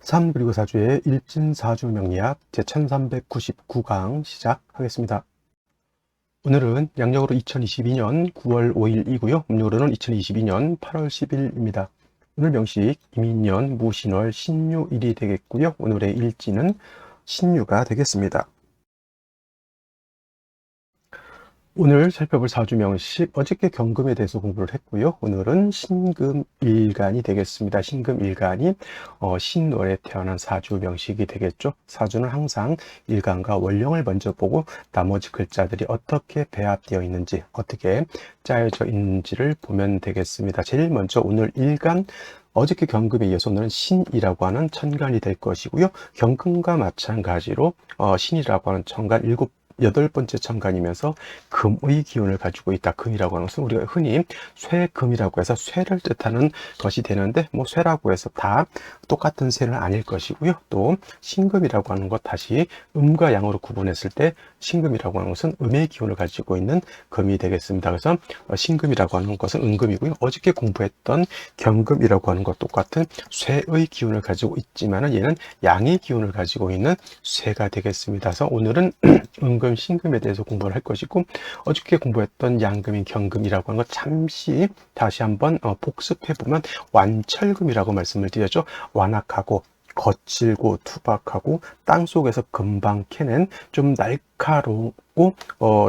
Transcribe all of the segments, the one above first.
3 그리고 4주의 일진사주 명리학 제1399강 시작하겠습니다. 오늘은 양력으로 2022년 9월 5일이고요. 음력으로는 2022년 8월 10일입니다. 오늘 명식 이민년 무신월 신유일이 되겠고요. 오늘의 일지는 신유가 되겠습니다. 오늘 살펴볼 사주 명식, 어저께 경금에 대해서 공부를 했고요. 오늘은 신금일간이 되겠습니다. 신금일간이 신월에 태어난 사주 명식이 되겠죠. 사주는 항상 일간과 원령을 먼저 보고 나머지 글자들이 어떻게 배합되어 있는지, 어떻게 짜여져 있는지를 보면 되겠습니다. 제일 먼저 오늘 일간, 어저께 경금에 이어서 오늘은 신이라고 하는 천간이 될 것이고요. 경금과 마찬가지로 신이라고 하는 천간 8번째 천간이면서 금의 기운을 가지고 있다. 금이라고 하는 것은 우리가 흔히 쇠금이라고 해서 쇠를 뜻하는 것이 되는데, 쇠라고 해서 다 똑같은 쇠는 아닐 것이고요. 또 신금이라고 하는 것, 다시 음과 양으로 구분했을 때 신금이라고 하는 것은 음의 기운을 가지고 있는 금이 되겠습니다. 그래서 신금이라고 하는 것은 은금이고요. 어저께 공부했던 경금이라고 하는 것 똑같은 쇠의 기운을 가지고 있지만 얘는 양의 기운을 가지고 있는 쇠가 되겠습니다. 그래서 오늘은 은금, 신금에 대해서 공부를 할 것이고, 어저께 공부했던 양금인 경금이라고 하는 것 잠시 다시 한번 복습해보면 완철금이라고 말씀을 드렸죠. 완악하고 거칠고 투박하고 땅속에서 금방 캐낸 좀 날카롭고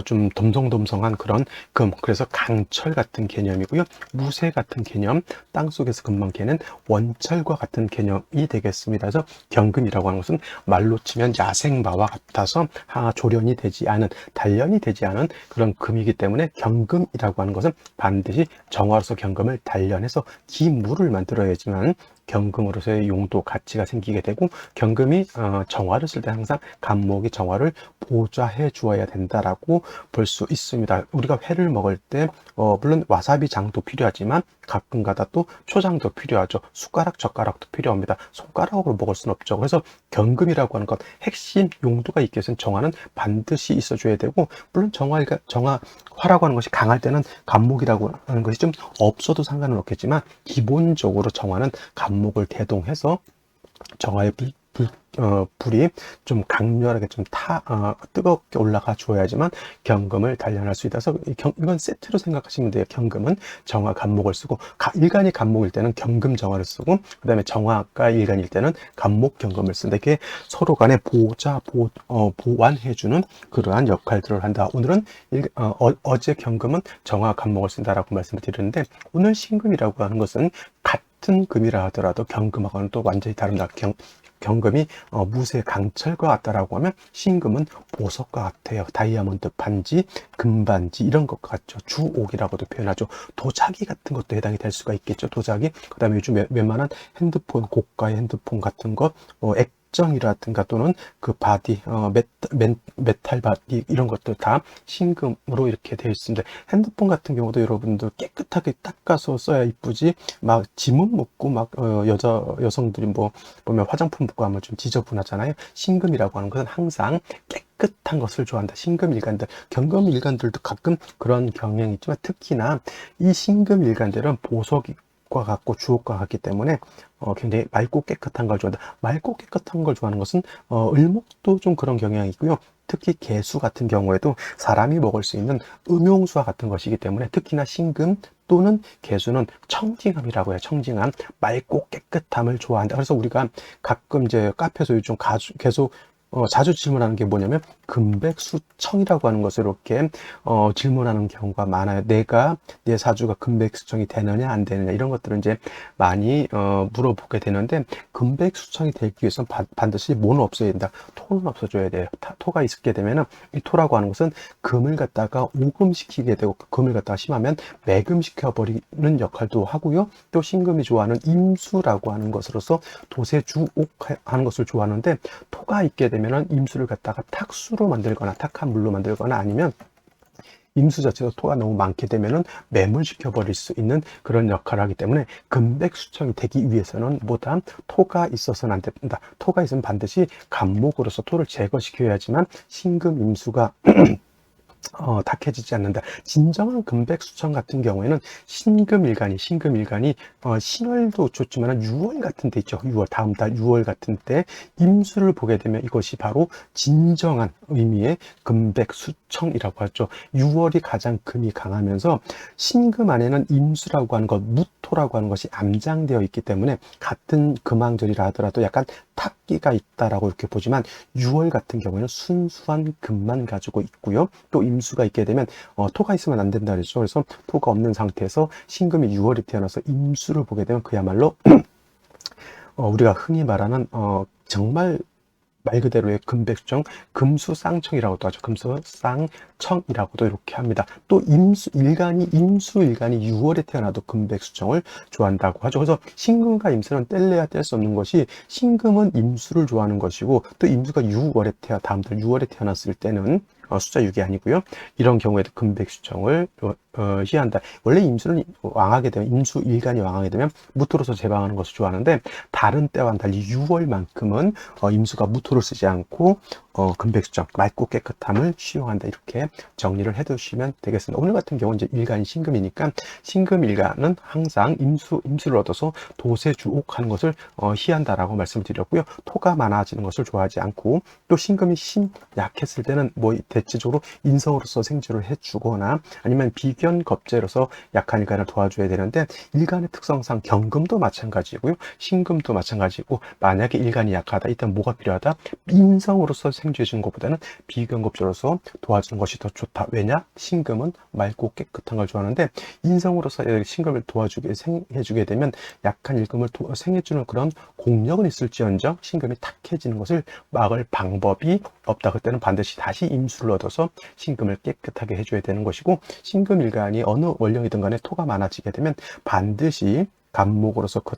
좀 덤성덤성한 그런 금, 그래서 강철 같은 개념이고요. 무쇠 같은 개념, 땅속에서 금방 캐낸 원철과 같은 개념이 되겠습니다. 그래서 경금이라고 하는 것은 말로 치면 야생마와 같아서 조련이 되지 않은, 단련이 되지 않은 그런 금이기 때문에 경금이라고 하는 것은 반드시 정화로서 경금을 단련해서 기물을 만들어야지만 경금으로서의 용도, 가치가 생기게 되고, 경금이 정화를 쓸 때 항상 간목이 정화를 보좌해 주어야 된다라고 볼 수 있습니다. 우리가 회를 먹을 때 물론 와사비 장도 필요하지만 가끔가다 또 초장도 필요하죠. 숟가락, 젓가락도 필요합니다. 손가락으로 먹을 수는 없죠. 그래서 경금이라고 하는 것, 핵심 용도가 있기 위해서는 정화는 반드시 있어줘야 되고, 물론 정화라고 하는 것이 강할 때는 간목이라고 하는 것이 좀 없어도 상관은 없겠지만, 기본적으로 정화는 간목을 대동해서 정화의 불이 좀 강렬하게 좀 뜨겁게 올라가 줘야지만 경금을 단련할 수 있어서, 이건 세트로 생각하시면 돼요. 경금은 정화 간목을 쓰고, 일간이 간목일 때는 경금 정화를 쓰고, 그 다음에 정화가 일간일 때는 간목 경금을 쓴다. 이게 서로 간에 보완해주는 그러한 역할들을 한다. 오늘은 어제 경금은 정화 간목을 쓴다라고 말씀을 드렸는데, 오늘 신금이라고 하는 것은 같은 금이라 하더라도 경금하고는 또 완전히 다릅니다. 경금이 무쇠 강철과 같다라고 하면 신금은 보석과 같아요. 다이아몬드 반지, 금반지 이런 것 같죠. 주옥이라고도 표현하죠. 도자기 같은 것도 해당이 될 수가 있겠죠. 도자기. 그 다음에 요즘 웬만한 핸드폰, 고가의 핸드폰 같은 것, 액정이라든가 또는 그 바디, 메탈 바디 이런 것들 다 신금으로 이렇게 되어 있습니다. 핸드폰 같은 경우도 여러분들 깨끗하게 닦아서 써야 이쁘지, 막 지문 묻고 막 여성들이 뭐 보면 화장품 묻고 하면 좀 지저분하잖아요. 신금이라고 하는 것은 항상 깨끗한 것을 좋아한다. 신금 일간들, 경금 일간들도 가끔 그런 경향이 있지만, 특히나 이 신금 일간들은 보석과 같고 주옥과 같기 때문에 굉장히 맑고 깨끗한 걸 좋아한다. 맑고 깨끗한 걸 좋아하는 것은 을목도 좀 그런 경향이 있고요. 특히 개수 같은 경우에도 사람이 먹을 수 있는 음용수와 같은 것이기 때문에, 특히나 신금 또는 개수는 청징함이라고 해요. 청징함, 맑고 깨끗함을 좋아한다. 그래서 우리가 가끔 이제 카페에서 요즘 계속 자주 질문하는 게 뭐냐면, 금백수청이라고 하는 것을 이렇게 질문하는 경우가 많아요. 내 사주가 금백수청이 되느냐 안 되느냐 이런 것들은 이제 많이 물어보게 되는데, 금백수청이 되기 위해서는 반드시 뭐는 없어야 된다. 토는 없어줘야 돼요. 토가 있게 되면은, 이 토라고 하는 것은 금을 갖다가 오금시키게 되고, 금을 갖다가 심하면 매금시켜 버리는 역할도 하고요. 또 신금이 좋아하는 임수라고 하는 것으로서 도세주옥 하는 것을 좋아하는데, 토가 있게 되면 임수를 갖다가 탁수로 만들거나 탁한 물로 만들거나, 아니면 임수 자체가 토가 너무 많게 되면은 매몰시켜 버릴 수 있는 그런 역할을 하기 때문에, 금백수청이 되기 위해서는 뭐다? 토가 있어서는 안 됩니다. 토가 있으면 반드시 간목으로서 토를 제거시켜야지만 신금 임수가 탁해지지 않는다. 진정한 금백수청 같은 경우에는 신금일간이 신월도 좋지만 6월 같은 데 있죠. 6월, 다음 달 6월 같은 때 임수를 보게 되면 이것이 바로 진정한 의미의 금백수청이라고 하죠. 6월이 가장 금이 강하면서 신금 안에는 임수라고 하는 것, 무토라고 하는 것이 암장되어 있기 때문에 같은 금왕절이라 하더라도 약간 탁기가 있다라고 이렇게 보지만 6월 같은 경우에는 순수한 금만 가지고 있고요. 또 임수가 있게 되면 토가 있으면 안 된다 그랬죠. 그래서 토가 없는 상태에서 신금이 6월에 태어나서 임수를 보게 되면 그야말로 우리가 흔히 말하는 정말 말 그대로의 금백수청, 금수쌍청이라고도 하죠. 금수쌍청이라고도 이렇게 합니다. 또 임수일간이 6월에 태어나도 금백수청을 좋아한다고 하죠. 그래서 신금과 임수는 뗄래야 뗄 수 없는 것이, 신금은 임수를 좋아하는 것이고 또 임수가 다음 달 6월에 태어났을 때는 숫자 6이 아니고요. 이런 경우에도 금백수청을 희한다. 원래 임수는 왕하게 되면, 임수일간이 왕하게 되면 무토로서 제방하는 것을 좋아하는데, 다른 때와는 달리 6월만큼은 임수가 무토를 쓰지 않고 금백수청, 맑고 깨끗함을 시용한다. 이렇게 정리를 해두시면 되겠습니다. 오늘 같은 경우는 이제 일간이 신금이니까 신금일간은 항상 임수를 얻어서 도세주옥하는 것을 희한다라고 말씀을 드렸고요. 토가 많아지는 것을 좋아하지 않고, 또 신금이 약했을 때는 뭐 대체적으로 인성으로서 생주를 해주거나 아니면 비견겁제로서 약한 일간을 도와줘야 되는데, 일간의 특성상 경금도 마찬가지고요, 신금도 마찬가지고, 만약에 일간이 약하다, 이때 뭐가 필요하다? 인성으로서 생주해 주는 것보다는 비견겁제로서 도와주는 것이 더 좋다. 왜냐? 신금은 맑고 깨끗한 걸 좋아하는데, 인성으로서 신금을 해주게 되면 약한 일금을 생해주는 그런 공력은 있을지언정 신금이 탁해지는 것을 막을 방법이 없다. 그때는 반드시 다시 임수를 얻어서 신금을 깨끗하게 해줘야 되는 것이고, 신금일간이 어느 원령이든 간에 토가 많아지게 되면 반드시 간목으로서 그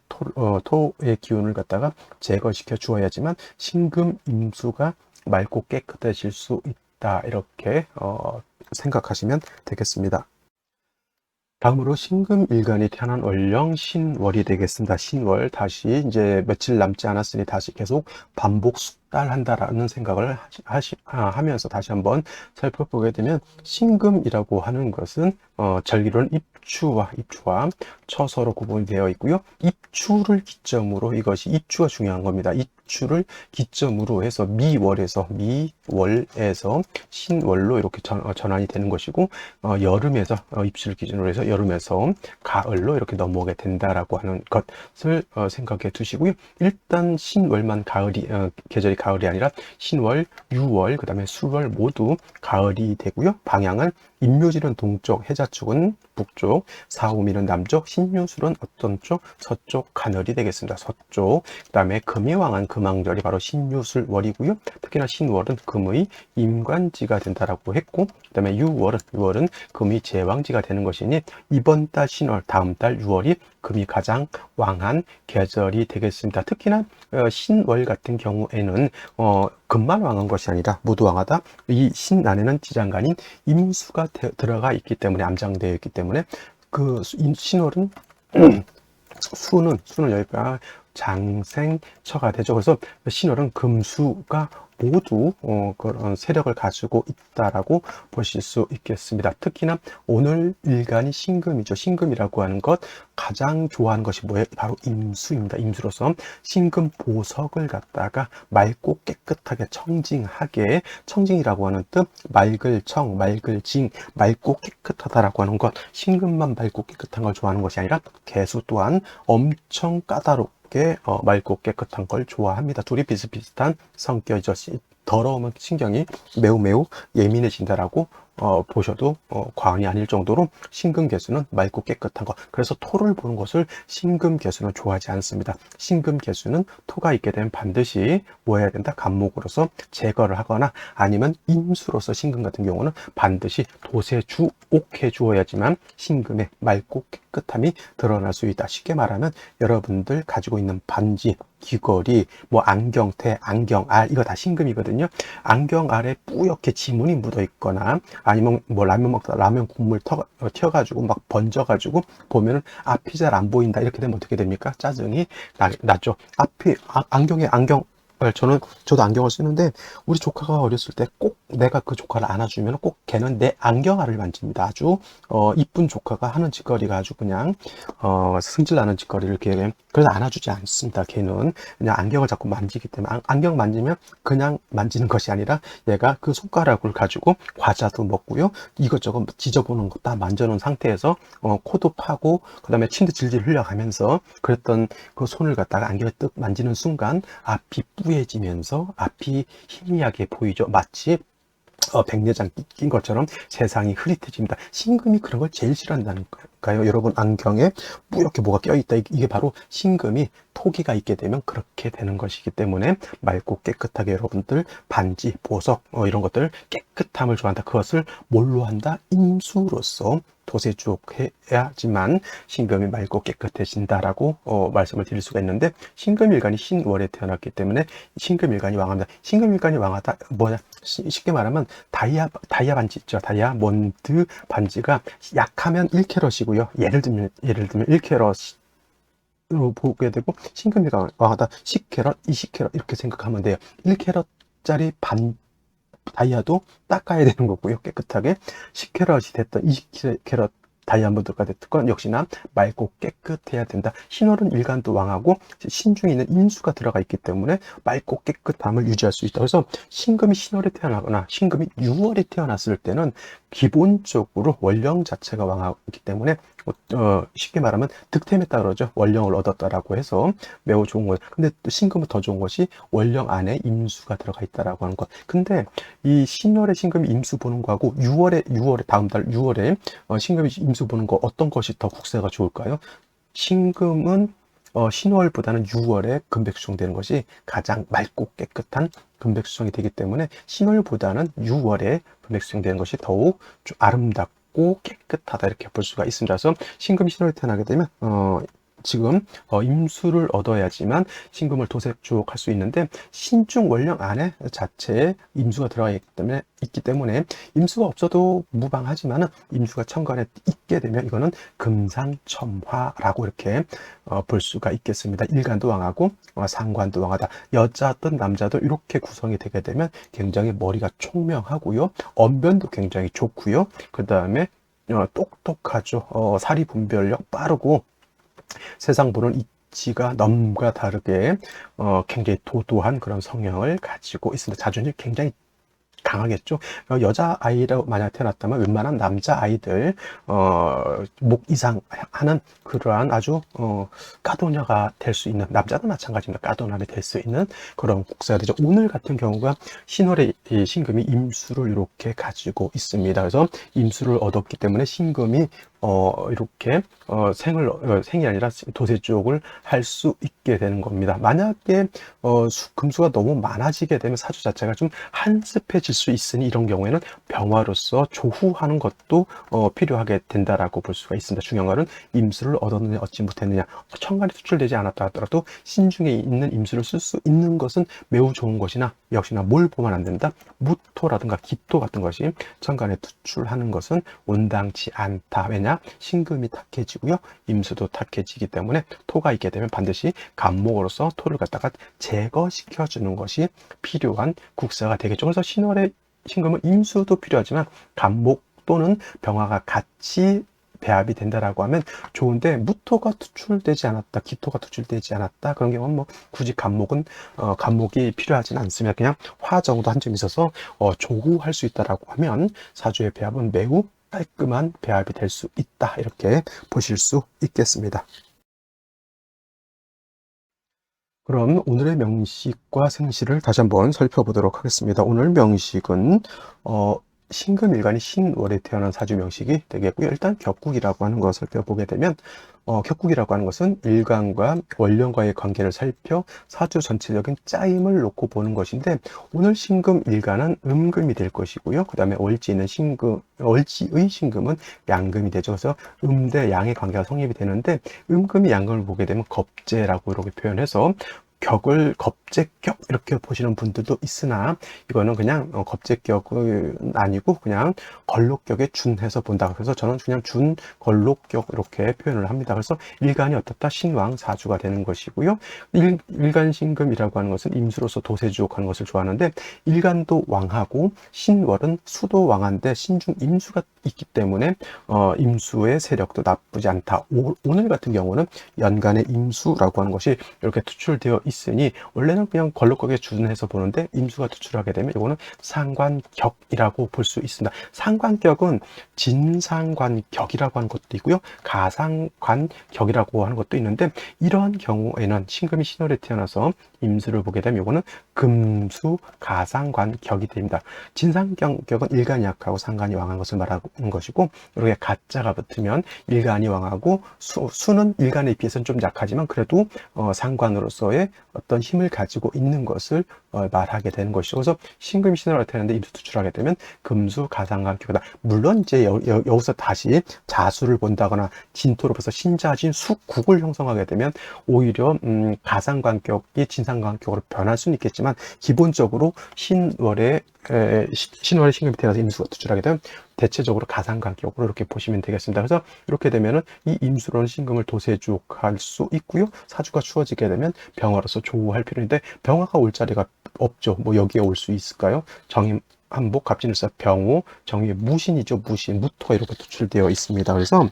토의 기운을 갖다가 제거시켜 주어야지만 신금 임수가 맑고 깨끗해질 수 있다. 이렇게 생각하시면 되겠습니다. 다음으로 신금일간이 태어난 월령 신월이 되겠습니다. 신월, 다시 이제 며칠 남지 않았으니 다시 계속 반복 숙달한다라는 생각을 하면서 다시 한번 살펴보게 되면, 신금이라고 하는 것은 절기로는 입추와 처서로 구분이 되어 있고요. 입추를 기점으로, 이것이 입추가 중요한 겁니다. 입추를 기점으로 해서 미월에서 신월로 이렇게 전환이 되는 것이고, 여름에서 입추를 기준으로 해서 여름에서 가을로 이렇게 넘어오게 된다라고 하는 것을 생각해 두시고요. 일단 신월만 계절이 가을이 아니라 신월, 유월, 그 다음에 술월 모두 가을이 되고요. 방향은 임묘질은 동쪽, 해자축은 북쪽, 사오미는 남쪽, 신유술은 어떤 쪽? 서쪽 가늘이 되겠습니다. 서쪽. 그 다음에 금이 왕한 금왕절이 바로 신유술월이고요. 특히나 신월은 금의 임관지가 된다라고 했고, 그 다음에 유월은 금이 제왕지가 되는 것이니, 이번 달 신월, 다음 달 6월이 금이 가장 왕한 계절이 되겠습니다. 특히나 신월 같은 경우에는 금만 왕한 것이 아니라 모두 왕하다. 이 신 안에는 지장간인 임수가 들어가 있기 때문에, 암장되어 있기 때문에, 그 신월은 수는 여기가 장생처가 되죠. 그래서 신월은 금수가 모두 그런 세력을 가지고 있다라고 보실 수 있겠습니다. 특히나 오늘 일간이 신금이죠. 신금이라고 하는 것, 가장 좋아하는 것이 뭐예요? 바로 임수입니다. 임수로서 신금 보석을 갖다가 맑고 깨끗하게 청징하게, 청징이라고 하는 뜻, 맑을 청, 맑을 징, 맑고 깨끗하다라고 하는 것, 신금만 맑고 깨끗한 걸 좋아하는 것이 아니라 개수 또한 엄청 까다롭게 맑고 깨끗한 걸 좋아합니다. 둘이 비슷비슷한 성격이죠. 더러우면 신경이 매우 예민해진다라고 보셔도 과언이 아닐 정도로 신금 개수는 맑고 깨끗한 것. 그래서 토를 보는 것을 신금 개수는 좋아하지 않습니다. 신금 개수는 토가 있게 되면 반드시 뭐 해야 된다? 간목으로서 제거를 하거나, 아니면 임수로서 신금 같은 경우는 반드시 도세주옥해 주어야지만 신금의 맑고 깨끗함이 드러날 수 있다. 쉽게 말하면 여러분들 가지고 있는 반지, 귀걸이, 뭐 안경테, 안경알, 이거 다 신금이거든요. 안경알에 뿌옇게 지문이 묻어 있거나, 아니면 뭐 라면 먹다가 라면 국물 튀어가지고 막 번져가지고 보면은 앞이 잘 안 보인다, 이렇게 되면 어떻게 됩니까? 짜증이 나죠. 앞이 안경에 안경 저도 안경을 쓰는데, 우리 조카가 어렸을 때 꼭 내가 그 조카를 안아주면 꼭 걔는 내 안경알을 만집니다. 아주, 이쁜 조카가 하는 짓거리가 아주 그냥, 승질 나는 짓거리를 이렇게, 그래서 안아주지 않습니다. 걔는 그냥 안경을 자꾸 만지기 때문에, 안경 만지면 그냥 만지는 것이 아니라 얘가 그 손가락을 가지고 과자도 먹고요. 이것저것 지져보는 거 다 만져놓은 상태에서, 코도 파고, 그 다음에 침도 질질 흘려가면서 그랬던 그 손을 갖다가 안경에 뜩 만지는 순간 앞이 뿌얘지면서 앞이 희미하게 보이죠. 마치 백내장 낀 것처럼 세상이 흐릿해집니다. 신금이 그런 걸 제일 싫어한다니까요. 여러분, 안경에 뿌옇게 뭐가 껴있다. 이게 바로 신금이 토기가 있게 되면 그렇게 되는 것이기 때문에 맑고 깨끗하게 여러분들 반지, 보석 이런 것들 깨끗함을 좋아한다. 그것을 뭘로 한다? 임수로서 도세주옥해야지만 신금이 맑고 깨끗해진다라고 말씀을 드릴 수가 있는데, 신금일간이 신월에 태어났기 때문에 신금일간이 왕합니다. 신금일간이 왕하다 뭐냐, 쉽게 말하면 다이아 반지 있죠. 다이아몬드 반지가 약하면 1캐럿이고요. 예를 들면 1캐럿으로 보게 되고, 신금일간 왕하다 10캐럿, 20캐럿 이렇게 생각하면 돼요. 1캐럿짜리 다이아도 닦아야 되는 거고요. 깨끗하게 10캐럿이 됐던 20캐럿 다이아몬드가 됐건 역시나 맑고 깨끗해야 된다. 신월은 일간도 왕하고 신중에 있는 임수가 들어가 있기 때문에 맑고 깨끗함을 유지할 수 있다. 그래서 신금이 신월에 태어나거나 신금이 6월에 태어났을 때는 기본적으로 원령 자체가 왕하기 때문에 쉽게 말하면 득템했다 그러죠. 원령을 얻었다라고 해서 매우 좋은 거예요. 근데 또 신금은 더 좋은 것이 원령 안에 임수가 들어가 있다라고 하는 것. 근데 이 신월에 신금이 임수 보는 거하고 6월에 다음 달 6월에 신금이 임수 보는 거, 어떤 것이 더 국세가 좋을까요? 신금은 신월보다는 6월에 금백수정되는 것이 가장 맑고 깨끗한 금백수정이 되기 때문에 신월보다는 6월에 금백수정되는 것이 더욱 좀 아름답고 깨끗하다 이렇게 볼 수가 있습니다. 그래서 신금이 신월에 태어나게 되면 지금 임수를 얻어야지만 신금을 도색주옥할 수 있는데, 신중 원령 안에 자체에 임수가 들어가 있기 때문에 임수가 없어도 무방하지만 임수가 천간에 있게 되면 이거는 금상첨화라고 이렇게 볼 수가 있겠습니다. 일간도 왕하고 상관도 왕하다. 여자든 남자든 이렇게 구성이 되게 되면 굉장히 머리가 총명하고요. 언변도 굉장히 좋고요. 그 다음에 똑똑하죠. 사리 분별력 빠르고 세상 보는 이치가 남과 다르게 굉장히 도도한 그런 성향을 가지고 있습니다. 자존심이 굉장히 강하겠죠. 여자아이로 만약 태어났다면 웬만한 남자아이들 목 이상 하는 그러한 아주 까도녀가 될 수 있는, 남자도 마찬가지입니다. 까도녀가 될 수 있는 그런 국사가 되죠. 오늘 같은 경우가 신월의 신금이 임수를 이렇게 가지고 있습니다. 그래서 임수를 얻었기 때문에 신금이 이렇게 생이 아니라 도세 쪽을 할 수 있게 되는 겁니다. 만약에 금수가 너무 많아지게 되면 사주 자체가 좀 한습해질 수 있으니 이런 경우에는 병화로서 조후하는 것도 필요하게 된다라고 볼 수가 있습니다. 중요한 것은 임수를 얻었느냐 얻지 못했느냐. 천간에 수출되지 않았다 하더라도 신중에 있는 임수를 쓸 수 있는 것은 매우 좋은 것이나, 역시나 뭘 보면 안 된다. 무토라든가 기토 같은 것이 천간에 투출하는 것은 온당치 않다. 왜냐? 신금이 탁해지고요. 임수도 탁해지기 때문에 토가 있게 되면 반드시 간목으로서 토를 갖다가 제거시켜 주는 것이 필요한 국사가 되겠죠. 그래서 신월의 신금은 임수도 필요하지만 간목 또는 병화가 같이 배합이 된다라고 하면 좋은데, 무토가 투출되지 않았다, 기토가 투출되지 않았다, 그런 경우는 뭐 굳이 간목이 필요하지는 않습니다. 그냥 화 정도 한 점 있어서 조후할 수 있다라고 하면 사주의 배합은 매우 깔끔한 배합이 될 수 있다, 이렇게 보실 수 있겠습니다. 그럼 오늘의 명식과 생시를 다시 한번 살펴보도록 하겠습니다. 오늘 명식은 신금일간이 신월에 태어난 사주 명식이 되겠고요. 일단 격국이라고 하는 것을 살펴보게 되면 격국이라고 하는 것은 일간과 원령과의 관계를 살펴 사주 전체적인 짜임을 놓고 보는 것인데, 오늘 신금일간은 음금이 될 것이고요. 그 다음에 월지의 신금은 양금이 되죠. 그래서 대 양의 관계가 성립이 되는데, 음금이 양금을 보게 되면 겁재라고 이렇게 표현해서 격을 겁재격 이렇게 보시는 분들도 있으나 이거는 그냥 겁재격은 아니고 그냥 걸록격에 준해서 본다. 그래서 저는 그냥 준 걸록격 이렇게 표현을 합니다. 그래서 일간이 어떻다? 신왕 사주가 되는 것이고요. 일간신금이라고 하는 것은 임수로서 도세주옥하는 것을 좋아하는데 일간도 왕하고 신월은 수도 왕한데 신중 임수가 있기 때문에 임수의 세력도 나쁘지 않다. 오늘 같은 경우는 연간의 임수라고 하는 것이 이렇게 투출되어 있으니 원래는 그냥 걸록격에 준해서 보는데 임수가 투출하게 되면 이거는 상관격이라고 볼 수 있습니다. 상관격은 진상관격이라고 하는 것도 있고요. 가상관격이라고 하는 것도 있는데 이러한 경우에는 신금이 신월에 태어나서 임수를 보게 되면 이거는 금수 가상관격이 됩니다. 진상격은 일간이 약하고 상관이 왕한 것을 말하는 것이고 이렇게 가짜가 붙으면 일간이 왕하고 수는 일간에 비해서는 좀 약하지만 그래도 상관으로서의 어떤 힘을 가지고 있는 것을 말하게 되는 것이죠. 그래서 신금이 신월에 태어났는데 임수 투출하게 되면 금수 가상관격이다. 물론 이제 여기서 다시 자수를 본다거나 진토로 벌써 신자진 수국을 형성하게 되면 오히려 가상관격이 진상관격으로 변할 수는 있겠지만 기본적으로 신월에 신금이 태어나서 임수가 투출하게 되면 대체적으로 가상관격으로 이렇게 보시면 되겠습니다. 그래서 이렇게 되면은 이 임수로는 신금을 도세주옥할 수 있고요. 사주가 추워지게 되면 병화로서 조우할 필요인데 병화가 올 자리가 없죠. 뭐 여기에 올 수 있을까요? 정임 한복, 갑진일사, 병호, 정의 무신이죠. 무신, 무토가 이렇게 투출되어 있습니다. 그래서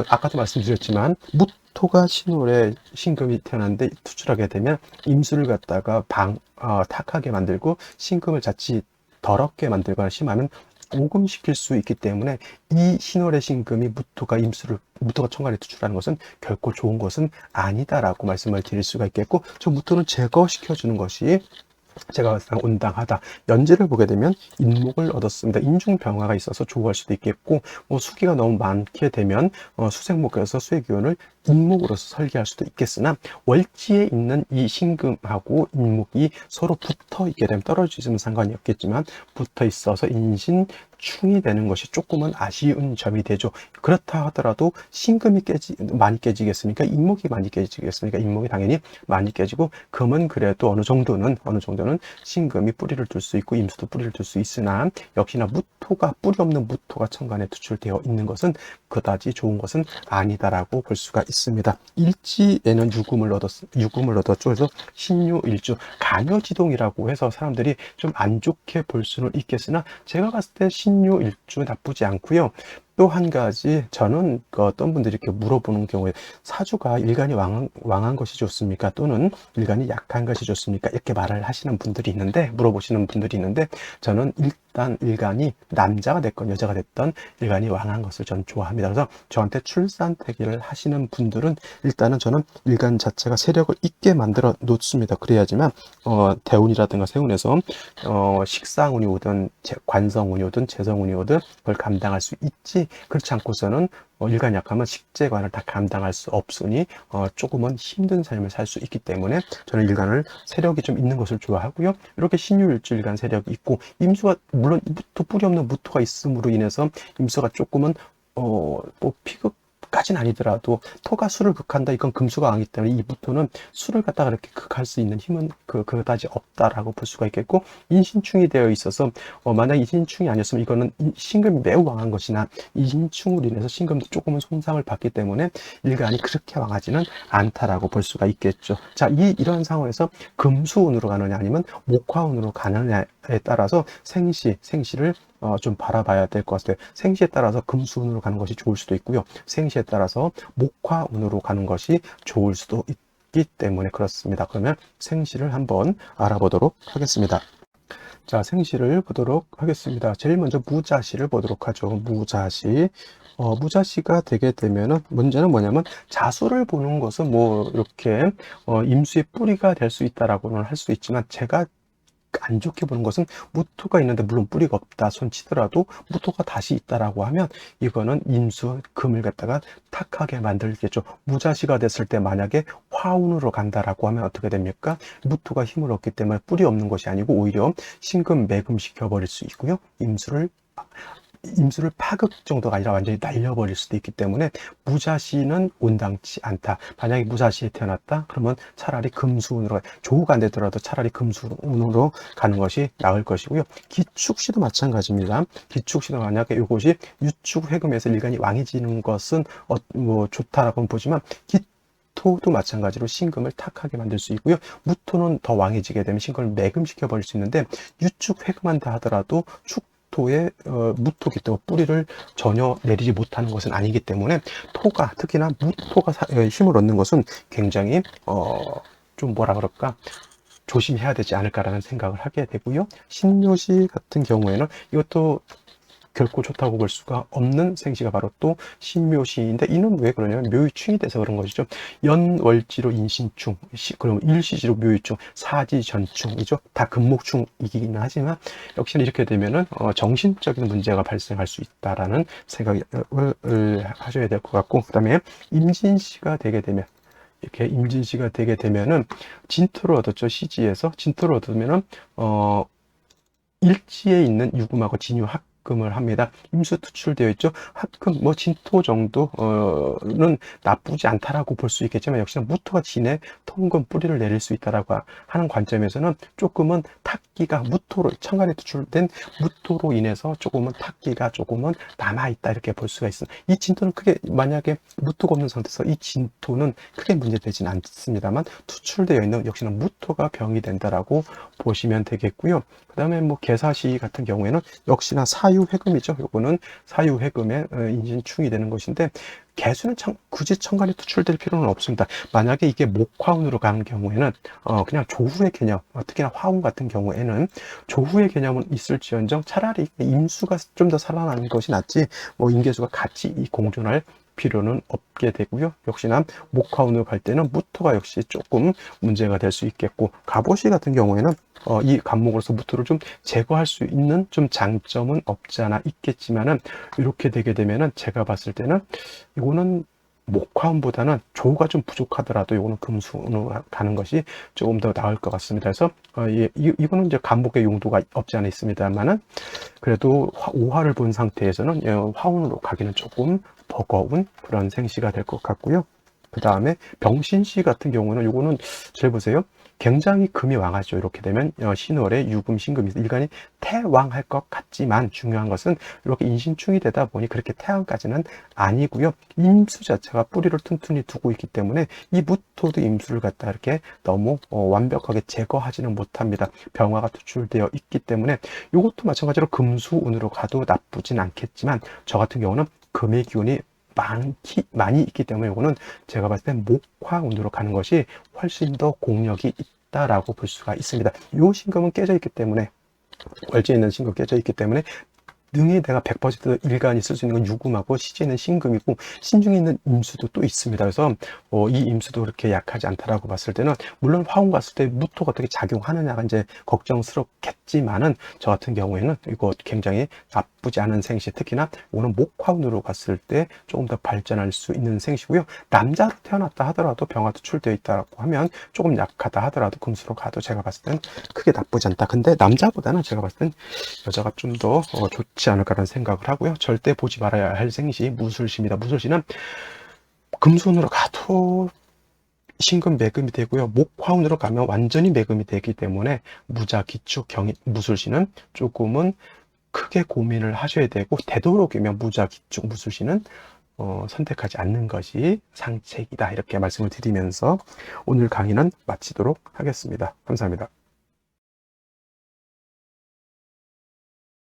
아까도 말씀드렸지만 무토가 신월에 신금이 태어났는데 투출하게 되면 임수를 갖다가 탁하게 만들고 신금을 자칫 더럽게 만들거나 심하면 오금시킬 수 있기 때문에 이 신월의 신금이 무토가 천간에 투출하는 것은 결코 좋은 것은 아니다라고 말씀을 드릴 수가 있겠고 저 무토는 제거시켜주는 것이 제가 온당하다. 연지를 보게 되면 인목을 얻었습니다. 인중병화가 있어서 조우할 수도 있겠고 수기가 너무 많게 되면 수생목에서 수의 기운을 인목으로서 설계할 수도 있겠으나 월지에 있는 이 신금하고 인목이 서로 붙어 있게 되면 떨어지면 상관이 없겠지만 붙어 있어서 인신충이 되는 것이 조금은 아쉬운 점이 되죠. 그렇다 하더라도 신금이 많이 깨지겠습니까? 인목이 많이 깨지겠습니까? 인목이 당연히 많이 깨지고 금은 그래도 어느 정도는 신금이 뿌리를 둘 수 있고 임수도 뿌리를 둘 수 있으나 역시나 뿌리 없는 무토가 천간에 투출되어 있는 것은 그다지 좋은 것은 아니다라고 볼 수가 있습니다. 일지에는 유금을 얻었죠. 그래서 신유일주, 간여지동이라고 해서 사람들이 좀 안 좋게 볼 수는 있겠으나 제가 봤을 때 신유일주 나쁘지 않고요. 또 한 가지 저는 어떤 분들이 이렇게 물어보는 경우에 사주가 일간이 왕한 것이 좋습니까? 또는 일간이 약한 것이 좋습니까? 이렇게 말을 하시는 분들이 있는데 물어보시는 분들이 있는데 저는 일단 일간이 남자가 됐건 여자가 됐던 일간이 왕한 것을 저는 좋아합니다. 그래서 저한테 출산태기를 하시는 분들은 일단은 저는 일간 자체가 세력을 있게 만들어 놓습니다. 그래야지만 대운이라든가 세운에서 식상운이 오든 관성운이 오든 재성운이 오든 그걸 감당할 수 있지 그렇지 않고서는 일간 약하면 식재관을 다 감당할 수 없으니 조금은 힘든 삶을 살 수 있기 때문에 저는 일간을 세력이 좀 있는 것을 좋아하고요. 이렇게 신유일주 일간 세력이 있고 임수가 물론 뿌리 없는 무토가 있음으로 인해서 임수가 조금은 피급까지는 아니더라도 토가 수를 극한다. 이건 금수가 아니기 때문에 이 무토는 수를 갖다가 이렇게 극할 수 있는 힘은 그다지 없다라고 볼 수가 있겠고 인신충이 되어 있어서 만약 인신충이 아니었으면 이거는 신금이 매우 왕한 것이나 인신충으로 인해서 신금도 조금은 손상을 받기 때문에 일간이 그렇게 왕하지는 않다라고 볼 수가 있겠죠. 자, 이런 상황에서 금수운으로 가느냐 아니면 목화운으로 가느냐에 따라서 생시를 좀 바라봐야 될 것 같아요. 생시에 따라서 금수운으로 가는 것이 좋을 수도 있고요. 생시에 따라서 목화운으로 가는 것이 좋을 수도 있기 때문에 그렇습니다. 그러면 생시를 한번 알아보도록 하겠습니다. 자, 생시를 보도록 하겠습니다. 제일 먼저 무자시를 보도록 하죠. 무자시가 되게 되면은 문제는 뭐냐면 자수를 보는 것은 이렇게 임수의 뿌리가 될 수 있다라고는 할 수 있지만 제가 안 좋게 보는 것은 무토가 있는데 물론 뿌리가 없다 손 치더라도 무토가 다시 있다라고 하면 이거는 임수 금을 갖다가 탁하게 만들겠죠. 무자시가 됐을 때 만약에 화운으로 간다라고 하면 어떻게 됩니까? 무토가 힘을 얻기 때문에 뿌리 없는 것이 아니고 오히려 신금 매금 시켜버릴 수 있고요. 임수를 임수를 파극 정도가 아니라 완전히 날려버릴 수도 있기 때문에 무자신은 온당치 않다. 만약에 무자신에 태어났다 그러면 차라리 금수운으로, 조우가 안 되더라도 차라리 금수운으로 가는 것이 나을 것이고요. 기축시도 마찬가지입니다. 기축시도 만약에 이것이 유축회금에서 일간이 왕해지는 것은 뭐 좋다라고 보지만, 토도 마찬가지로 신금을 탁하게 만들 수 있고요. 무토는 더 왕해지게 되면 신금을 매금시켜 버릴 수 있는데, 유축회금한다 하더라도 축토에 무토기 때문에 뿌리를 전혀 내리지 못하는 것은 아니기 때문에, 토가, 특히나 무토가 힘을 얻는 것은 굉장히 좀 뭐라 그럴까, 조심해야 되지 않을까라는 생각을 하게 되고요. 신묘시 같은 경우에는 이것도 결코 좋다고 볼 수가 없는 생시가 바로 또 신묘시인데, 이는 왜 그러냐면 묘유충이 돼서 그런 것이죠. 연월지로 인신충, 그럼 일시지로 묘유충, 사지전충이죠. 다 금목충이긴 하지만 역시나 이렇게 되면은 정신적인 문제가 발생할 수 있다라는 생각을 하셔야 될 것 같고, 그다음에 임진시가 되게 되면, 이렇게 임진시가 되게 되면은 진토를 얻었죠. 시지에서 진토를 얻으면은 일지에 있는 유금하고 진유 합금을 합니다. 임수 투출되어 있죠. 합금, 뭐 진토 정도는 나쁘지 않다라고 볼 수 있겠지만, 역시나 무토가 진에 통금 뿌리를 내릴 수 있다라고 하는 관점에서는 조금은 탁기가 무토로, 천간에 투출된 무토로 인해서 조금은 탁기가 조금은 남아있다 이렇게 볼 수가 있습니다. 이 진토는 크게, 만약에 무토가 없는 상태에서 이 진토는 크게 문제되진 않습니다만, 투출되어 있는 역시나 무토가 병이 된다라고 보시면 되겠고요. 그 다음에 뭐 개사시 같은 경우에는 역시나 사유회금이죠. 요거는 사유회금의 인신충이 되는 것인데, 개수는 굳이 천간에 투출될 필요는 없습니다. 만약에 이게 목화운으로 가는 경우에는 그냥 조후의 개념, 특히나 화운 같은 경우에는 조후의 개념은 있을지언정 차라리 임수가 좀 더 살아나는 것이 낫지, 뭐 인계수가 같이 이 공존할 필요는 없게 되고요. 역시나 목화운으로 갈 때는 무토가 역시 조금 문제가 될 수 있겠고, 갑오시 같은 경우에는 이 간목으로서 무토를 좀 제거할 수 있는 좀 장점은 없지 않아 있겠지만은, 이렇게 되게 되면은 제가 봤을 때는 이거는 목화운보다는 조가 좀 부족하더라도 이거는 금수운으로 가는 것이 조금 더 나을 것 같습니다. 그래서 이거는 이제 간목의 용도가 없지 않아 있습니다만은, 그래도 오화를 본 상태에서는 화운으로 가기는 조금 버거운 그런 생시가 될 것 같고요. 그 다음에 병신시 같은 경우는 이거는 잘 보세요. 굉장히 금이 왕하죠. 이렇게 되면 신월에 유금, 신금이 일간이 태왕할 것 같지만, 중요한 것은 이렇게 인신충이 되다 보니 그렇게 태왕까지는 아니고요. 임수 자체가 뿌리를 튼튼히 두고 있기 때문에 이 무토도 임수를 갖다 이렇게 너무 완벽하게 제거하지는 못합니다. 병화가 투출되어 있기 때문에 이것도 마찬가지로 금수운으로 가도 나쁘진 않겠지만, 저 같은 경우는 금의 기운이 많이 있기 때문에 이거는 제가 봤을 땐 목화운으로 가는 것이 훨씬 더 공력이 있다라고 볼 수가 있습니다. 이 신금은 깨져 있기 때문에, 월지에 있는 신금 깨져 있기 때문에 능히 내가 100% 일간이 쓸 수 있는 건 유금하고, 시지에 있는 신금이고, 신중에 있는 임수도 또 있습니다. 그래서 이 임수도 그렇게 약하지 않다라고 봤을 때는, 물론 화운 갔을 때 무토가 어떻게 작용하느냐가 이제 걱정스럽겠지만은, 저 같은 경우에는 이거 굉장히 나쁘지 않은 생시, 특히나 오늘 목화운으로 갔을 때 조금 더 발전할 수 있는 생시고요. 남자로 태어났다 하더라도 병화 투출되어 있다고 하면 조금 약하다 하더라도 금수로 가도 제가 봤을 땐 크게 나쁘지 않다. 근데 남자보다는 제가 봤을 땐 여자가 좀 더 좋지 않을까라는 생각을 하고요. 절대 보지 말아야 할 생시 무술시입니다. 무술시는 금손으로 가도 신금 매금이 되고요. 목화운으로 가면 완전히 매금이 되기 때문에 무자, 기축, 경인, 무술시는 조금은 크게 고민을 하셔야 되고, 되도록이면 무자, 기축, 무술시는 선택하지 않는 것이 상책이다. 이렇게 말씀을 드리면서 오늘 강의는 마치도록 하겠습니다. 감사합니다.